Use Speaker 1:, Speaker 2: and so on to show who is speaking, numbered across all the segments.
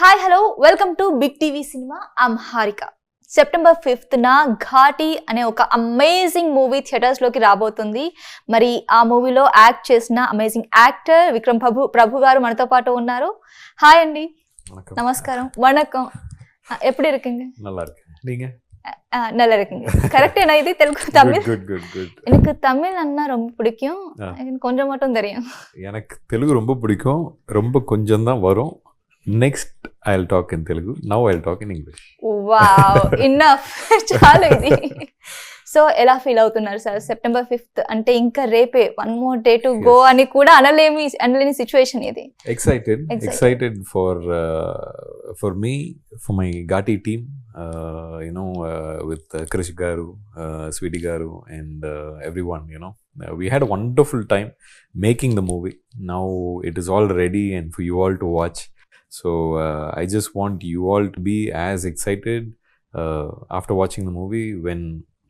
Speaker 1: Hi hello welcome to big TV cinema. I'm Harika. September 5th Ghaati అనే ఒక amazing movie థియేటర్స్లోకి రాబోతుంది. మరి ఆ మూవీలో యాక్ట్ చేసిన అమేజింగ్ యాక్టర్ విక్రమ్ ప్రభు గారు మనతో పాటు ఉన్నారు. హాయ్ అండి, నమస్కారం. వణకం. எப்படி இருக்கீங்க?
Speaker 2: நல்லா இருக்கேன். நீங்க?
Speaker 1: நல்லா இருக்கீங்க. கரெக்டா இது தெலுங்கு தமிழ்? எனக்கு தமிழ் அண்ணா ரொம்ப பிடிக்கும், கொஞ்சம் மட்டும் தெரியும்.
Speaker 2: எனக்கு தெலுங்கு ரொம்ப பிடிக்கும், ரொம்ப கொஞ்சம் தான் வரும். Next I'll talk in Telugu. Now I'll talk in English.
Speaker 1: Wow, enough. చాలు ఇది. సో ఎలా ఫీల్ అవుతున్నారు సార్? సెప్టెంబర్ 5th అంటే ఇంకా రేపే, one more day to go అని కూడా అనలేని సిచ్యువేషన్ ఇది.
Speaker 2: Excited for me, for my Ghaati team, with Krish Garu, Sweetie Garu and everyone, we had a wonderful time making the movie. Now it is all ready and for you all to watch. So I just want you all to be as excited after watching the movie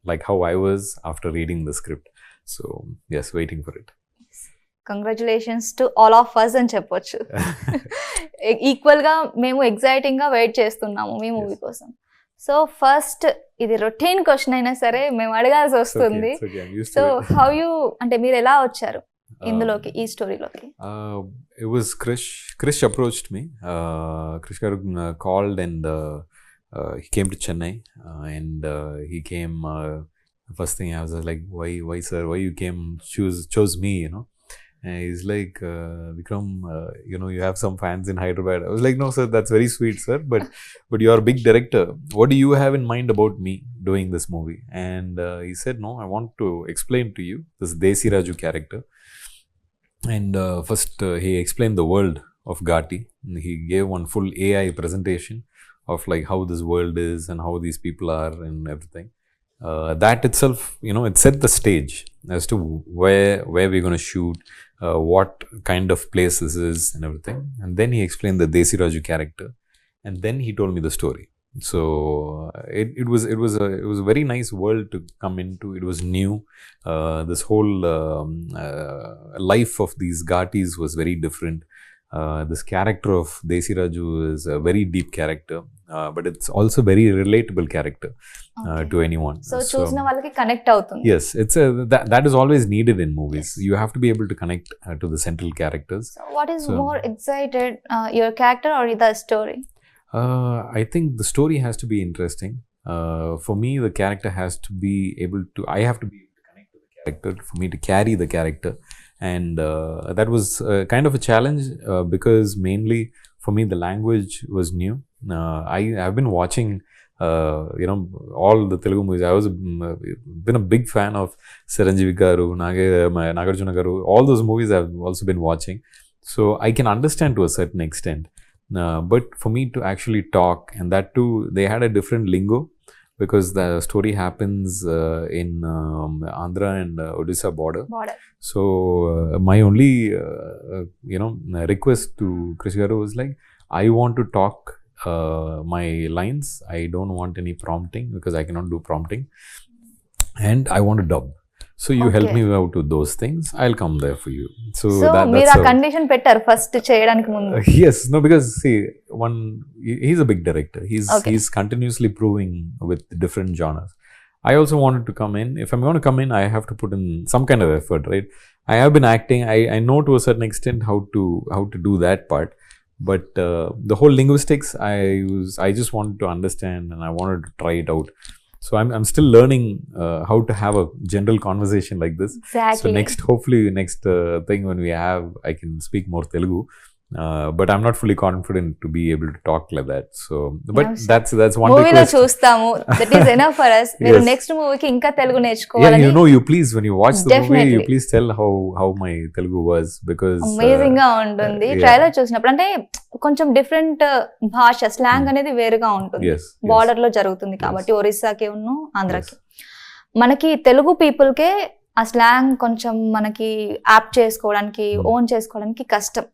Speaker 2: like how I was after reading the script. So yes, waiting for it.
Speaker 1: Congratulations to all of us అని చెప్పొచ్చు. Equal గా మేము exciting గా wait చేస్తున్నాము మీ movie కోసం. So first ఇది routine question అయినా సరే మేము అడగాల్సి వస్తుంది. సో హౌ యూ, అంటే మీరు ఎలా వచ్చారు ఇందులోకి, ఈ స్టోరీలోకి?
Speaker 2: It was Krish approached me. Krish Garu called and he came to Chennai and he came, first thing I was like, why sir, why you chose me, and he's like, Vikram, you have some fans in Hyderabad. I was like, no sir, that's very sweet sir, but you are a big director, what do you have in mind about me doing this movie? And he said, no, I want to explain to you this Desi Raju character. And first he explained the world of Ghaati. He gave one full AI presentation of like how this world is and how these people are and everything. That itself, it set the stage as to where we're going to shoot, what kind of place this is and everything. And then he explained the Desi Raju character, and then he told me the story. So it was a very nice world to come into. It was new. This whole life of these Ghaatis was very different. This character of Desi Raju is a very deep character, but it's also very relatable character to anyone.
Speaker 1: So choosna valaki connect avutundi.
Speaker 2: Yes, it's that is always needed in movies. Yes. You have to be able to connect to the central characters.
Speaker 1: So what is more excited, your character or the story?
Speaker 2: I think the story has to be interesting. For me, the character has to be able to, I have to be able to connect to the character for me to carry the character. And that was kind of a challenge because mainly for me, the language was new. I've been watching, all the Telugu movies. I was been a big fan of Saranjeevi Garu, Nagarjuna Garu. All those movies I've also been watching. So I can understand to a certain extent. But for me to actually talk, and that too, they had a different lingo because the story happens in Andhra and Odisha border. So my only request to Krish Garu was like, I want to talk my lines. I don't want any prompting because I cannot do prompting, and I want to dub. So you help me out with those things, I'll come there for you. So
Speaker 1: మీరు ఆ condition పెట్టారు first చేయడానికి ముందు?
Speaker 2: Yes, no, because see, he's a big director. He's continuously proving with different genres. I also wanted to come in. If I'm going to come in, I have to put in some kind of effort, right? I have been acting. I know to a certain extent how to do that part, but the whole linguistics, I just wanted to understand and I wanted to try it out. So I'm still learning how to have a general conversation like this.
Speaker 1: Exactly.
Speaker 2: So hopefully next thing when we have, I can speak more Telugu. But I'm not fully confident to be able to talk like that. So, but that's one
Speaker 1: movie
Speaker 2: request.
Speaker 1: Movie lo chustamu. That is enough for us. Yes. Next movie ki inka Telugu నేర్చుకోవాలని.
Speaker 2: Yeah, you please, when you watch the movie, you please tell how my Telugu was, because
Speaker 1: amazing గా ఉంటుంది. Trailer చూసినప్పుడు అంటే కొంచెం different భాష, slang అనేది వేరుగా ఉంటుంది. బార్డర్ లో జరుగుతుంది కాబట్టి ఒరిస్సాకి ఉన్ను ఆంధ్రాకి. మనకి తెలుగు పీపుల్ కే ఆ స్లాంగ్ కొంచెం మనకి యాప్ చేసుకోవడానికి, ఓన్ చేసుకోవడానికి కష్టం.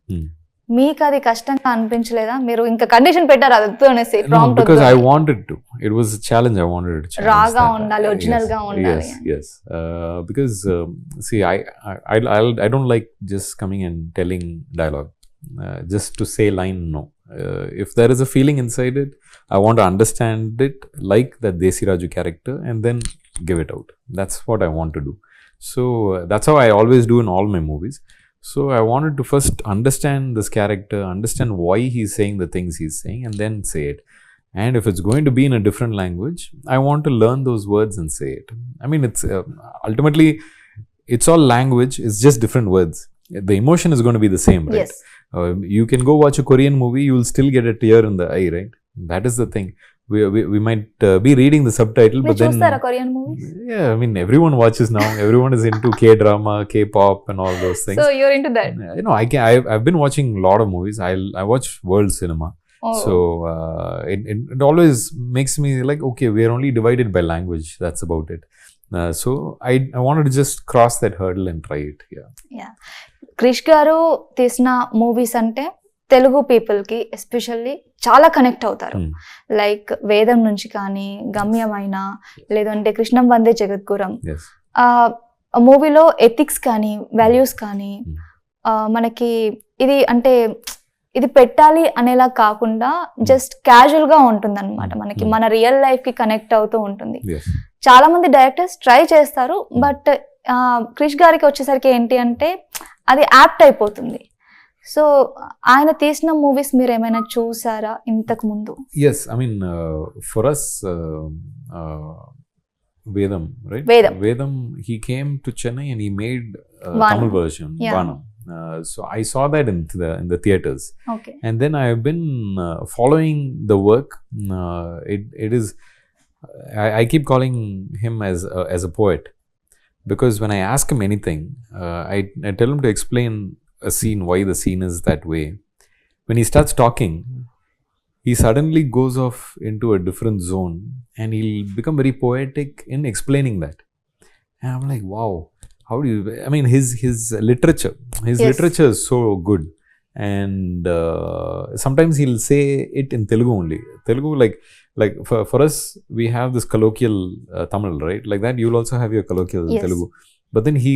Speaker 1: మీకు అది కష్టంగా అనిపించలేదా? మీరు ఇంకా కండిషన్ పెట్టారు అదొద్దు అనేసి prompt?
Speaker 2: Because I wanted to. It was a challenge. I wanted to challenge.
Speaker 1: రాగా ఉండాలి, ఒరిజినల్ గా ఉండాలి.
Speaker 2: Yes. Because see, I don't like just coming and telling dialogue. Just to say line, no. If there is a feeling inside it, I want to understand it like that Desi Raju character and then give it out. That's what I want to do. So that's how I always do in all my movies. So I wanted to first understand this character, understand why he's saying the things he's saying, and then say it. And if it's going to be in a different language, I want to learn those words and say it. I mean, it's ultimately, it's all language, it's just different words. The emotion is going to be the same, right?
Speaker 1: Yes.
Speaker 2: You can go watch a Korean movie, you will still get a tear in the eye, right? That is the thing. We might be reading the subtitle, but then...
Speaker 1: Korean movies?
Speaker 2: Yeah, I mean, everyone watches now. Everyone is into K-drama, K-pop and all those things.
Speaker 1: So you're into that?
Speaker 2: You know, I've been watching a lot of movies. I watch world cinema.
Speaker 1: Oh.
Speaker 2: So it always makes me like, okay, we're only divided by language. That's about it. So I wanted to just cross that hurdle and try it.
Speaker 1: Yeah. Krish garu తీసిన movies అంటే తెలుగు పీపుల్కి especially చాలా connect అవుతారు. Like వేదం నుంచి కానీ, గమ్యమైన, లేదంటే కృష్ణం వందే జగద్గురం, మూవీలో ఎథిక్స్ కానీ, వాల్యూస్ కానీ మనకి ఇది అంటే ఇది పెట్టాలి అనేలా కాకుండా జస్ట్ క్యాజువల్ గా ఉంటుంది అనమాట. మనకి మన రియల్ లైఫ్ కి కనెక్ట్ అవుతూ ఉంటుంది. చాలా మంది డైరెక్టర్స్ ట్రై చేస్తారు, బట్ క్రిష్ గారికి వచ్చేసరికి ఏంటి అంటే అది యాప్ట్ అయిపోతుంది. సో ఆయన తీసిన మూవీస్ మీరు ఏమైనా చూసారా ఇంతకు ముందు?
Speaker 2: Yes, I mean, for us, Vedam, right? Vedam, he came to Chennai and he made Tamil version, Vanam. So I saw that in the theaters.
Speaker 1: Okay.
Speaker 2: And then I have been following the work. It is, I keep calling him as a poet, because when I ask him anything, I tell him to explain a scene, why the scene is that way. When he starts talking, he suddenly goes off into a different zone and he'll become very poetic in explaining that. And I'm like, wow, how do you, I mean, his literature, literature is so good. And sometimes he'll say it in Telugu only. Telugu, like for us, we have this colloquial Tamil, right? Like that, you'll also have your colloquial Telugu. But then he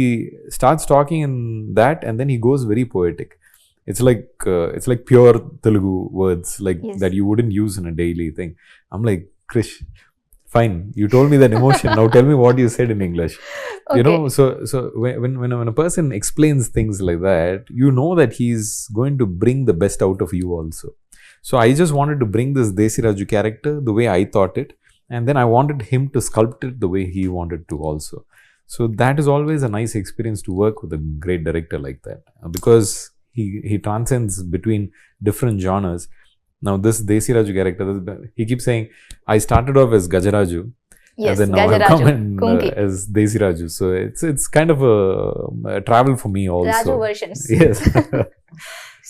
Speaker 2: starts talking in that, and then he goes very poetic. It's like pure Telugu words, like that you wouldn't use in a daily thing. I'm like, Krish, fine, you told me that emotion. Now tell me what you said in English. Okay. You know, so when a person explains things like that, you know that he's going to bring the best out of you also. So I just wanted to bring this Desi Raju character the way I thought it, and then I wanted him to sculpt it the way he wanted to also. So that is always a nice experience to work with a great director like that, because he transcends between different genres. Now this Desi Raju character, he keeps saying, I started off as Gajaraju, and then now I've come in as Desi Raju. So it's kind of a travel for me also.
Speaker 1: Raju versions.
Speaker 2: Yes.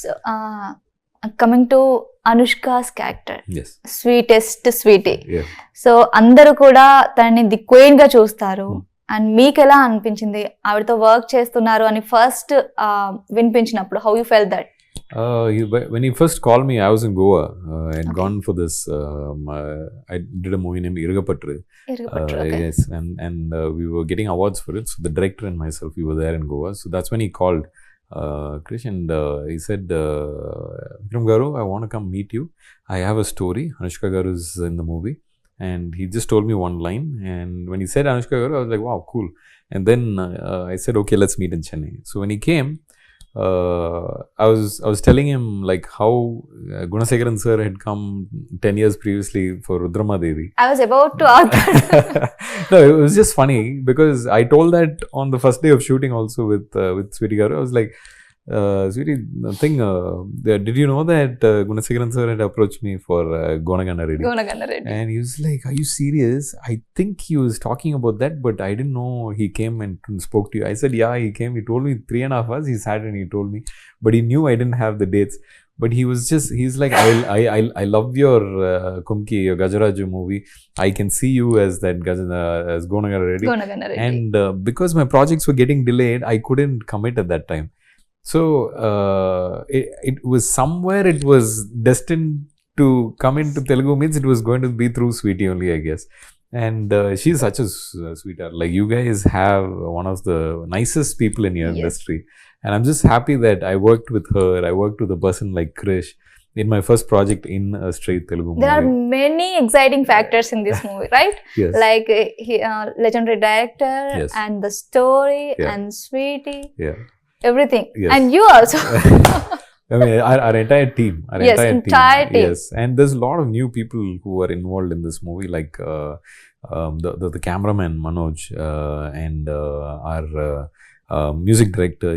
Speaker 1: So coming to Anushka's character,
Speaker 2: yes,
Speaker 1: sweetest sweetie.
Speaker 2: Yeah.
Speaker 1: So అందరూ కూడా తనని the queen గా చూస్తారు. And మీకు ఎలా అనిపించింది ఆవిడతో work చేస్తున్నారు అని ఫస్ట్ వినిపించినప్పుడు? How you felt that?
Speaker 2: When he first called me, I was in Goa. I had gone for this. I did a movie named Irugapatru.
Speaker 1: Okay.
Speaker 2: Yes, and we were getting awards for it. So the director and myself, we were there in Goa. So that's when he called Krish, and he said, Vikram Garu, I want to come meet you. I have a story. Anushka Garu is in the movie. And he just told me one line, and when he said Anushka Garu, I was like, wow, cool. And then I said, okay, let's meet in Chennai. So when he came, I was telling him like how Gunasekaran sir had come 10 years previously for Rudrama Devi.
Speaker 1: I was about to ask that.
Speaker 2: No, it was just funny because I told that on the first day of shooting also with Sweetie Garu. I was like, Sweetie, did you know that Gunasekaran sir had approached me for Gonagana Reddy? And he was like, are you serious? I think he was talking about that, but I didn't know he came and spoke to you. I said, yeah, he came. He told me 3.5 hours. He sat and he told me, but he knew I didn't have the dates. But he's like, I love your Kumki, your Gajaraju movie. I can see you as that as Gonagana Reddy. And because my projects were getting delayed, I couldn't commit at that time. So it was somewhere, it was destined to come into Telugu, means it was going to be through Sweetie only, I guess. And she's such a sweetheart. Like, you guys have one of the nicest people in your industry. And I'm just happy that I worked with her. I worked with a person like Krish. in my first project in a straight Telugu movie.
Speaker 1: There are many exciting factors in this movie, right?
Speaker 2: Yes.
Speaker 1: Like legendary director,
Speaker 2: Yes.
Speaker 1: and the story,
Speaker 2: Yeah.
Speaker 1: and Sweetie,
Speaker 2: Yeah.
Speaker 1: everything.
Speaker 2: Yes.
Speaker 1: And you also.
Speaker 2: I mean, our entire team.
Speaker 1: Yes, entire team.
Speaker 2: Yes, and there's a lot of new people who are involved in this movie, like the cameraman Manoj and our music director.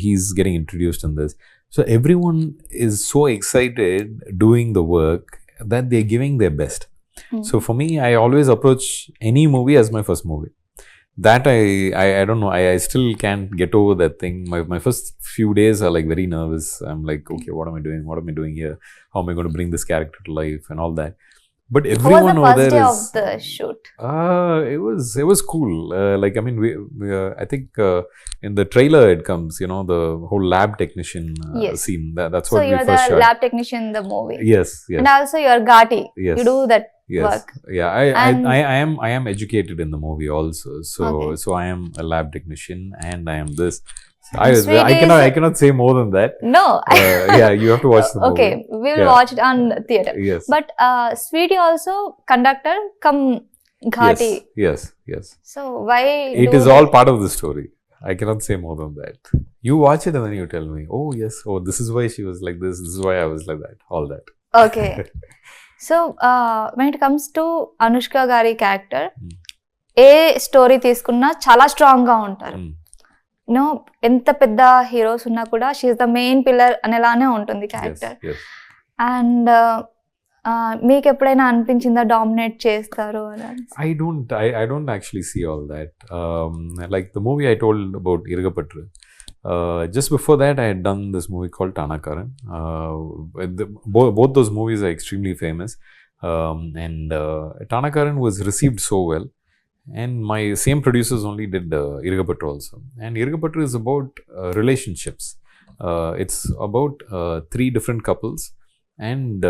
Speaker 2: He's getting introduced in this. So everyone is so excited doing the work that they're giving their best. So for me, I always approach any movie as my first movie. That I don't know, I still can't get over that thing. My first few days are like very nervous. I'm like, okay, what am I doing here? How am I going to bring this character to life and all that? But
Speaker 1: How was
Speaker 2: everyone
Speaker 1: the
Speaker 2: over
Speaker 1: first
Speaker 2: there
Speaker 1: day
Speaker 2: is
Speaker 1: of the shoot?
Speaker 2: it was cool. Like, I mean, we I think in the trailer it comes, you know, the whole lab technician
Speaker 1: Yes.
Speaker 2: scene. That's
Speaker 1: So
Speaker 2: what we
Speaker 1: you're
Speaker 2: first
Speaker 1: the
Speaker 2: shot.
Speaker 1: lab technician in the movie.
Speaker 2: Yes, yes.
Speaker 1: And also you're Ghaati.
Speaker 2: Yes.
Speaker 1: You do that
Speaker 2: Yes.
Speaker 1: work.
Speaker 2: Yeah,
Speaker 1: And-
Speaker 2: I am educated in the movie also. So
Speaker 1: Okay.
Speaker 2: so I am a lab technician and I am this.
Speaker 1: And
Speaker 2: I
Speaker 1: Sweetie
Speaker 2: I
Speaker 1: is-
Speaker 2: cannot say more than that.
Speaker 1: No.
Speaker 2: Yeah, you have to watch the movie.
Speaker 1: Okay, we will
Speaker 2: Yeah.
Speaker 1: watch it on theater.
Speaker 2: Yes.
Speaker 1: But Sweetie also conductor come Ghaati.
Speaker 2: Yes. Yes.
Speaker 1: So why
Speaker 2: It
Speaker 1: do
Speaker 2: is all part of the story. I cannot say more than that. You watch it and then you tell me, oh yes, oh this is why she was like this is why I was like that, all that.
Speaker 1: Okay. So when it comes to Anushka గారి character ఏ story తీసుకున్నా చాలా strong గా ఉంటారు.
Speaker 2: Mm.
Speaker 1: No ఎంత పెద్ద heroes ఉన్నా కూడా she is the main pillar అనేలానే ఉంటుంది
Speaker 2: Yes,
Speaker 1: క్యారెక్టర్.
Speaker 2: yes.
Speaker 1: అండ్ మీకు ఎప్పుడైనా అనిపించిందా డామినేట్ చేస్తారు అని?
Speaker 2: I don't actually see all that. Like the movie I told about Irugapatru. Just before that, I had done this movie called Tanakaran. Both those movies are extremely famous. And Tanakaran was received so well. And my same producers only did Irugapatru also. And Irugapatru is about relationships. It's about 3 different couples. And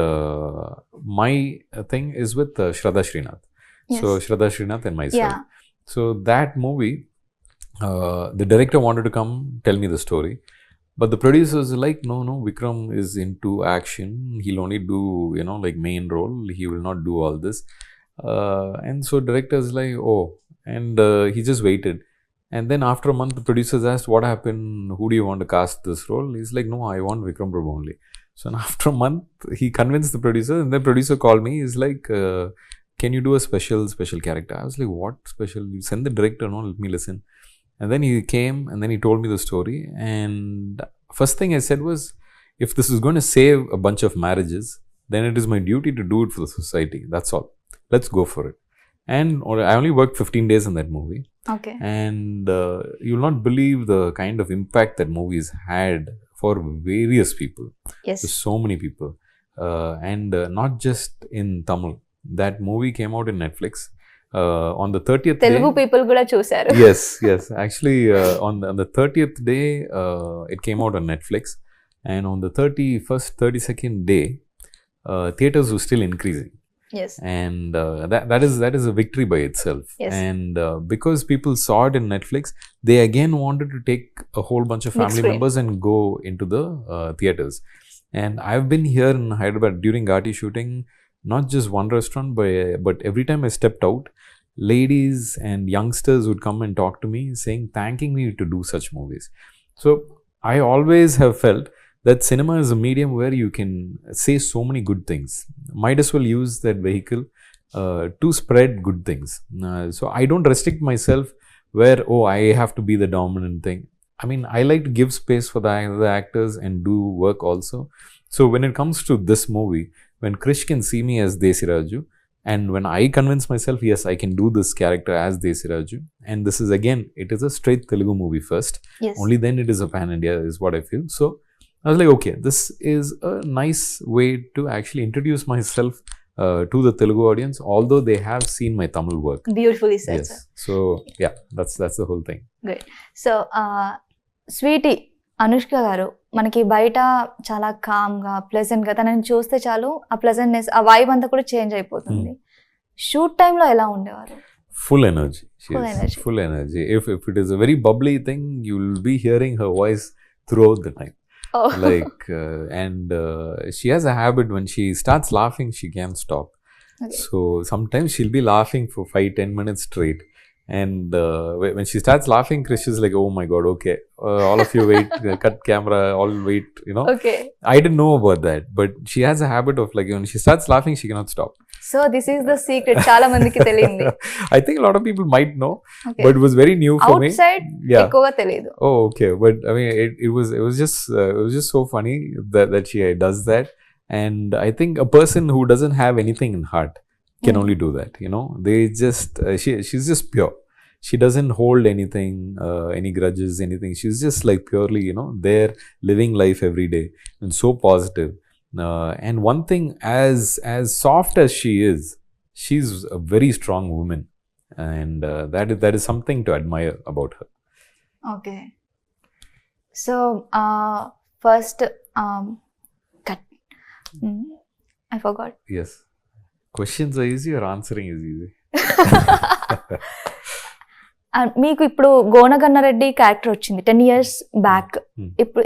Speaker 2: my thing is with Shraddha Srinath.
Speaker 1: Yes.
Speaker 2: So Shraddha Srinath and myself.
Speaker 1: Yeah.
Speaker 2: So that movie, the director wanted to come tell me the story, but the producers are like, no, Vikram is into action. He'll only do, you know, like main role. He will not do all this. And so director's like, oh, and he just waited. And then after a month, the producers asked, what happened? Who do you want to cast this role? He's like, no, I want Vikram Prabhu only. So after a month, he convinced the producer, and the producer called me. He's like, can you do a special character? I was like, what special? You send the director, no, let me listen. And then he came and then he told me the story. And first thing I said was, if this is going to save a bunch of marriages, then it is my duty to do it for the society. That's all. Let's go for it. And I only worked 15 days in that movie.
Speaker 1: Okay.
Speaker 2: And you'll not believe the kind of impact that movies had for various people.
Speaker 1: Yes.
Speaker 2: There's so many people. And not just in Tamil. That movie came out in Netflix. On the 30th
Speaker 1: Telugu
Speaker 2: day.
Speaker 1: People కూడా చూసారు.
Speaker 2: Yes. Actually, on the 30th day, it came out on Netflix. And on the 31st, 32nd day, theaters were still increasing.
Speaker 1: Yes.
Speaker 2: And that is a victory by itself.
Speaker 1: Yes.
Speaker 2: And because people saw it in Netflix, they again wanted to take a whole bunch of
Speaker 1: Big
Speaker 2: family
Speaker 1: screen.
Speaker 2: members and go into the theaters. And I've been here in Hyderabad during Ghaati shooting, not just one restaurant, but every time I stepped out, ladies and youngsters would come and talk to me, thanking me to do such movies. So I always have felt that cinema is a medium where you can say so many good things. Might as well use that vehicle to spread good things. So I don't restrict myself where, oh, I have to be the dominant thing. I mean, I like to give space for the actors and do work also. So when it comes to this movie, when Krish can see me as Desiraju, and when I convince myself, yes, I can do this character as Desiraju, and this is again, it is a straight Telugu movie first.
Speaker 1: Yes.
Speaker 2: Only then it is a pan-India is what I feel. So I was like, okay, this is a nice way to actually introduce myself to the Telugu audience, although they have seen my Tamil work.
Speaker 1: Beautifully said.
Speaker 2: Yes. So yeah, that's the whole thing.
Speaker 1: So Sweety Anushka గారు మనకి బయట చాలా కామ్గా ప్లెజెంట్గా తనని చూస్తే చాలు ఆ ప్లెజెంట్నెస్ ఆ వైబ్ అంతా కూడా చేంజ్ అయిపోతుంది. షూట్ టైంలో ఎలా ఉండేవారు?
Speaker 2: Full energy.
Speaker 1: Full energy.
Speaker 2: Full energy. If it is a very bubbly thing, you will be hearing her voice throughout the time.
Speaker 1: Oh.
Speaker 2: Like and she has a habit, when she starts laughing she can't stop.
Speaker 1: Okay.
Speaker 2: So sometimes she'll be laughing for 5-10 minutes straight, and when she starts laughing, Krish is like, oh my god, okay, all of you wait, cut camera, all wait, you know.
Speaker 1: Okay.
Speaker 2: I didn't know about that, but she has a habit of like, when she starts laughing she cannot stop.
Speaker 1: So this is the secret. చాలా మందికి తెలియంది.
Speaker 2: I think a lot of people might know,
Speaker 1: Okay.
Speaker 2: but it was very new for me.
Speaker 1: Outside
Speaker 2: Yeah.
Speaker 1: ఎక్కువగా తెలియదు.
Speaker 2: Oh, okay. But I mean, it was just so funny that she does that. And I think a person who doesn't have anything in heart can only do that. You know, they just she's just pure. She doesn't hold anything, any grudges, anything. She's just like purely, you know, there living life every day and so positive. And one thing, as soft as she is, she's a very strong woman, and that is something to admire about her.
Speaker 1: Okay. So first cut. I forgot.
Speaker 2: Yes. Questions are easy or answering is easy?
Speaker 1: మీకు ఇప్పుడు Gona Ganna Reddy character వచ్చింది 10 years back. ఇప్పుడు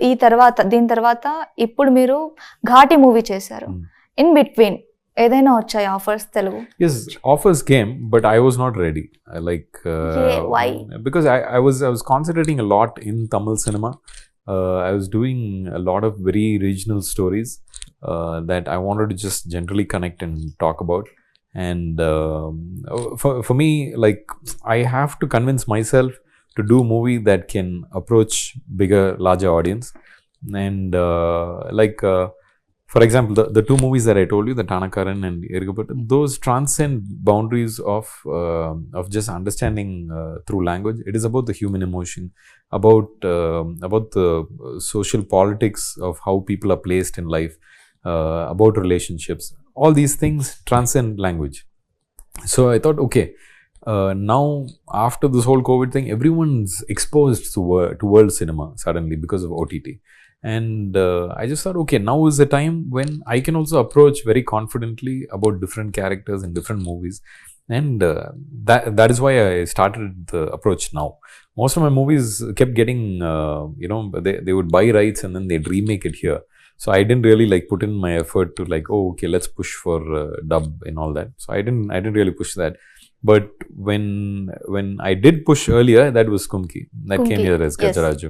Speaker 1: దీని తర్వాత ఇప్పుడు మీరు Ghaati movie చేశారు. In between ఏదైనా వచ్చాయి offers Telugu?
Speaker 2: Yes, offers came, but I was not ready.
Speaker 1: Why?
Speaker 2: Because I was concentrating a lot in Tamil cinema. I was doing a lot of very regional stories that I wanted to just generally connect and talk about. And for me, like, I have to convince myself to do a movie that can approach bigger, larger audience. And for example, the two movies that I told you, the Tanakaran and Irgapattu, those transcend boundaries of just understanding through language. It is about the human emotion, about the social politics of how people are placed in life, about relationships. All these things transcend language. So I thought, okay, now after this whole COVID thing, everyone's exposed to world cinema suddenly because of OTT. And I just thought, okay, now is the time when I can also approach very confidently about different characters in different movies. And that is why I started the approach now. Most of my movies kept getting, they would buy rights and then they'd remake it here. So I didn't really like put in my effort to like, oh, okay, let's push for dub and all that. So I didn't really push that. But when I did push earlier, that was Kumki. That came here as Gajaraju.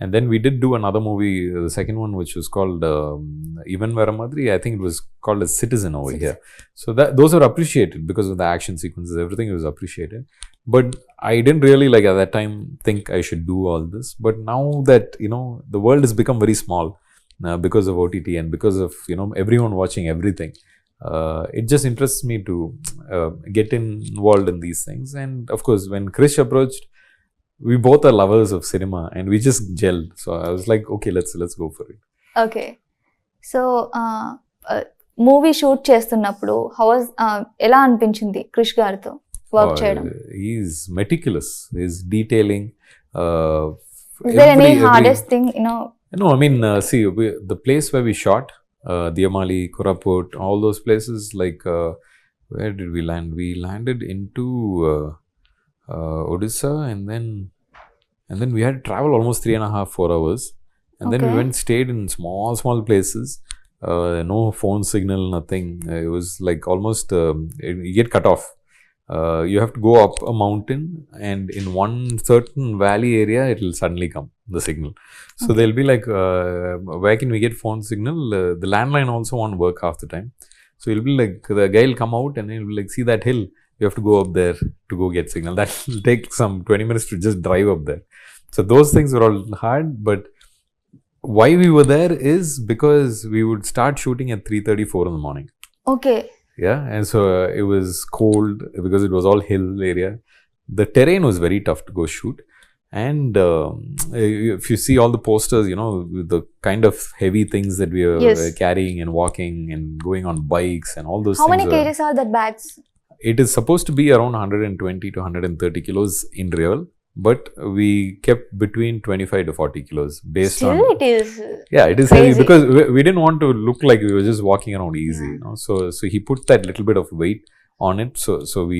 Speaker 2: And then we did do another movie, the second one, which was called Even Varamadri. I think it was called as Citizen over here. So those are appreciated because of the action sequences. Everything was appreciated. But I didn't really like at that time think I should do all this. But now that, you know, the world has become very small because of OTT and because of, you know, everyone watching everything. It just interests me to get involved in these things. And of course, when Krish approached, we both are lovers of cinema and we just gelled. So I was like, okay, let's go for it.
Speaker 1: Okay. So movie shoot చేస్తున్నప్పుడు ఎలా అనిపించింది క్రిష్ గారితో work చేయడం?
Speaker 2: He's meticulous. He's detailing.
Speaker 1: Is there any hardest thing, you know?
Speaker 2: No, I mean, see, the place where we shot, Diyamali, Koraput, all those places, like, where did we land? We landed into Odisha, and then we had to travel almost 3.5-4 hours. And then we stayed in small places, no phone signal, nothing. It was like almost, you get cut off. You have to go up a mountain, and in one certain valley area, it will suddenly come, the signal. So they'll be like, where can we get phone signal? The landline also won't work half the time. So it'll be like, the guy will come out and he'll be like, see that hill? You have to go up there to go get signal. That will take some 20 minutes to just drive up there. So those things were all hard, but why we were there is because we would start shooting at 3:34 in the morning.
Speaker 1: Okay.
Speaker 2: Yeah, and so it was cold because it was all hill area. The terrain was very tough to go shoot. And if you see all the posters, you know, the kind of heavy things that we were carrying and walking and going on bikes and all those
Speaker 1: How
Speaker 2: things.
Speaker 1: How many kgs are that bags?
Speaker 2: It is supposed to be around 120 to 130 kilos in real, but we kept between 25 to 40 kilos based on...
Speaker 1: Still it is...
Speaker 2: Yeah, it is
Speaker 1: crazy.
Speaker 2: heavy because we didn't want to look like we were just walking around easy, you know. So he put that little bit of weight on it, so we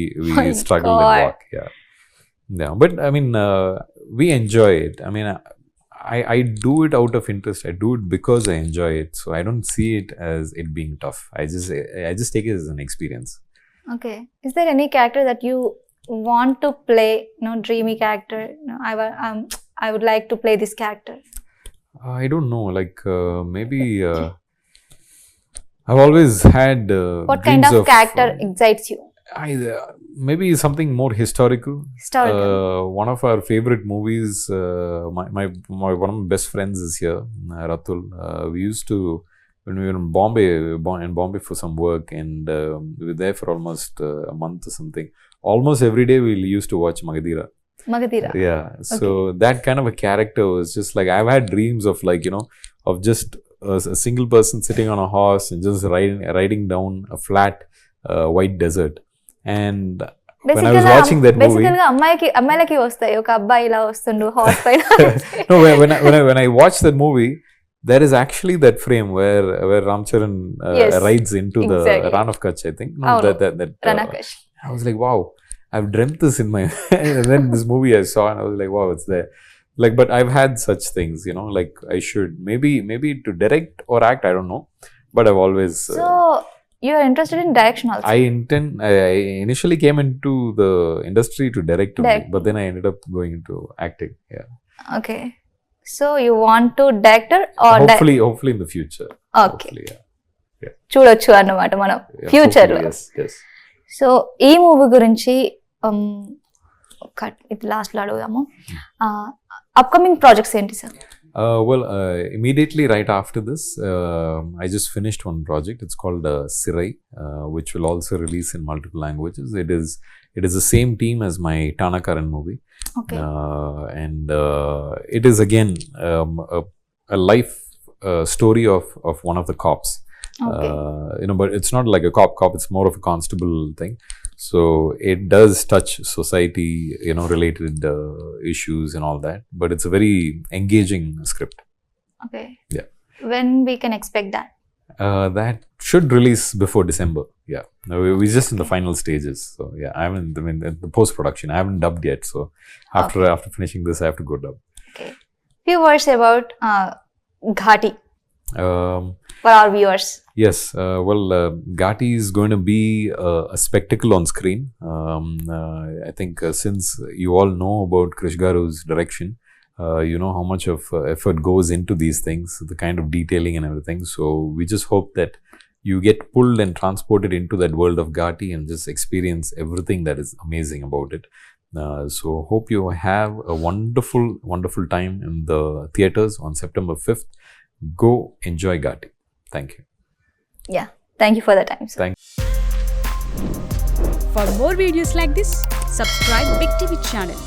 Speaker 2: struggled and walk. Yeah, but I mean, we enjoy it. I mean, I do it out of interest. I do it because I enjoy it. So I don't see it as it being tough. I just take it as an experience.
Speaker 1: Okay. Is there any character that you want to play? Dreamy character. I would like to play this character.
Speaker 2: I don't know. Like maybe I've always had.
Speaker 1: What kind of character excites you?
Speaker 2: Maybe something more historical. One of our favorite movies, one of my best friends is here, Ratul. We used to, when we were in Bombay for some work, and we were there for almost a month or something. Almost every day we used to watch Magadira. Yeah. So that kind of a character was just like, I've had dreams of like, of just a single person sitting on a horse and just riding down a flat white desert. And when I was watching that movie,
Speaker 1: అమ్మాయిలకి వస్తాయి ఒక అబ్బాయి ఇలా వస్తుండు horse పైన.
Speaker 2: No, when I watched that movie, there is actually that frame where Ram Charan rides into the Ran of Kutch, I think. No, that I was like, wow, I've dreamt this in my and then this movie I saw and I was like, wow, it's there. Like, but I've had such things, like I should maybe to direct or act, I don't know, but I've always
Speaker 1: so you are interested in direction also?
Speaker 2: I initially came into the industry to direct. But then I ended up going into acting. Yeah.
Speaker 1: Okay. So you want to direct or
Speaker 2: hopefully in the future.
Speaker 1: Okay. చూడొచ్చు అన్నమాట మనం future లో.
Speaker 2: Yes.
Speaker 1: So ఈ movie గురించి ఇది last లో అడుగుదాము. Upcoming projects ఏంటి sir?
Speaker 2: Well, immediately right after this, I just finished one project. It's called Sirai, which will also release in multiple languages. It is the same team as my Tanakaran movie.
Speaker 1: Okay.
Speaker 2: And it is again a life story of one of the cops.
Speaker 1: Okay.
Speaker 2: But it's not like a cop. It's more of a constable thing. So it does touch society, related issues and all that. But it's a very engaging script.
Speaker 1: Okay.
Speaker 2: Yeah.
Speaker 1: When we can expect that?
Speaker 2: That should release before December. Yeah. We're just in the final stages. So yeah, the post production. I haven't dubbed yet. So after finishing this, I have to go dub.
Speaker 1: Okay. Few words about Ghaati. For our viewers.
Speaker 2: Yes. Ghaati is going to be a spectacle on screen. I think since you all know about Krish Garu's direction, you know how much of effort goes into these things, the kind of detailing and everything. So we just hope that you get pulled and transported into that world of Ghaati and just experience everything that is amazing about it. So hope you have a wonderful, wonderful time in the theatres on September 5th. Go enjoy Ghaati. Thank you.
Speaker 1: Yeah. Thank you for the time, sir.
Speaker 3: For more videos like this, subscribe Big TV channel.